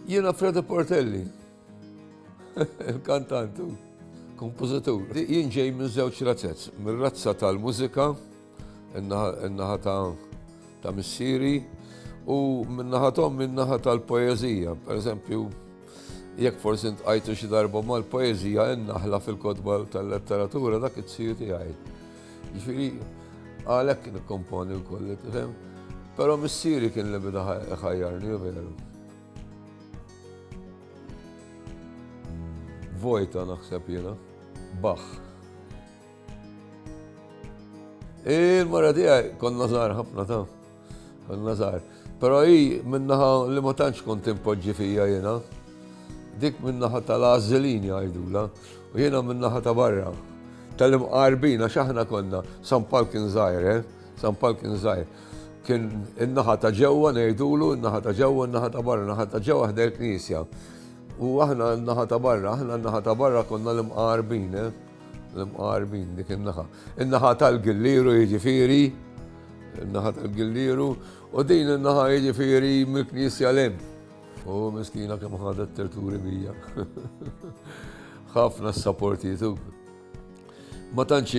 Jiena Fredo Portelli, il-kantantu, kompożitur. Jien ġej minn żewġ razzezz, mir-razza tal-mużika, in-naħa ta' missieri, u min-naħa min-naħa tal-poeżija. Per eżempju, jekk forsi ntqajtu xi darba mal-poeżija innaħla fil-kotba tal-letteratura dak it-siju tiegħi. Jiġifieri għalhekk nikkomponi wkoll, tifhem? Però missieri kien li bida ħajjarni veru. Vojta naħseb jiena, Bach. Il-mara tiegħi konna żgħar ħafna ta' konna żgħar. Però hi minnaħa li ma tantx kont impoġġi fija jiena. Dik minnaħa tal-għażilin jgħidula u jiena minnaħa ta' barra. Tal-imqarbin għax aħna konna San Pal kien żgħir, San Pal kien żgħir. Kien in-naħa ta' ġewwa ngħidulu, in-naħa ta' ġewwa, in-naħa ta' barra, in-naħa ta' ġewwa ħdej il-Knisja. U aħna n-naħa ta' barra konna l-imqarbin, l-imqarbin dik in-naħa. In-naħa tal-Gillieru jiġifieri, in-naħa tal-Gillieru, u din in-naħa jiġifieri mill-Knisja lem. U miskina kemm ħadet terturi bija. Ħafna s-sapportitu. Ma tantx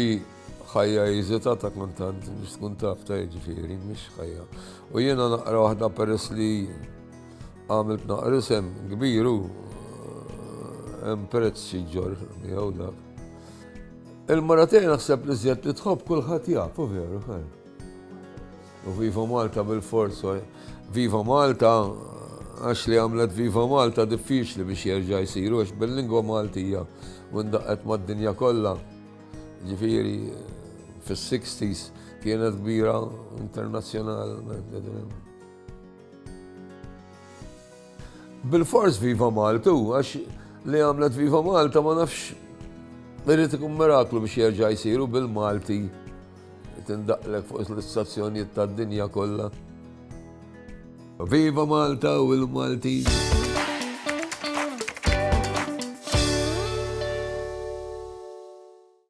ħajja jiżitata kontant, biex tkun taf ta' jiġifieri, mhix ħajja. U jiena naqra waħda peress li għamilt naqra isem kbiru, hemm prezz xi ġor miegħu dak. Il-maratej naħseb li żjed li tħobb kulħadd jafu veru ħaj. U Viva Malta bil-fors, Viva Malta għax li għamlet Viva Malta diffiċli biex jerġa' jsiru għax bil-lingwa Maltija u ndaqqet mad-dinja kollha. Ġifieri fis-60s kienet kbira internazzjonalment. Bil-fors Viva Malta għax li għamlet Viva Malta ma nafx irrid ikun miraklu biex jerġa' jsiru bil-Malti tindaqlek fuq l-istazzjonijiet tad-dinja kollha. Viva Malta u l-Malti!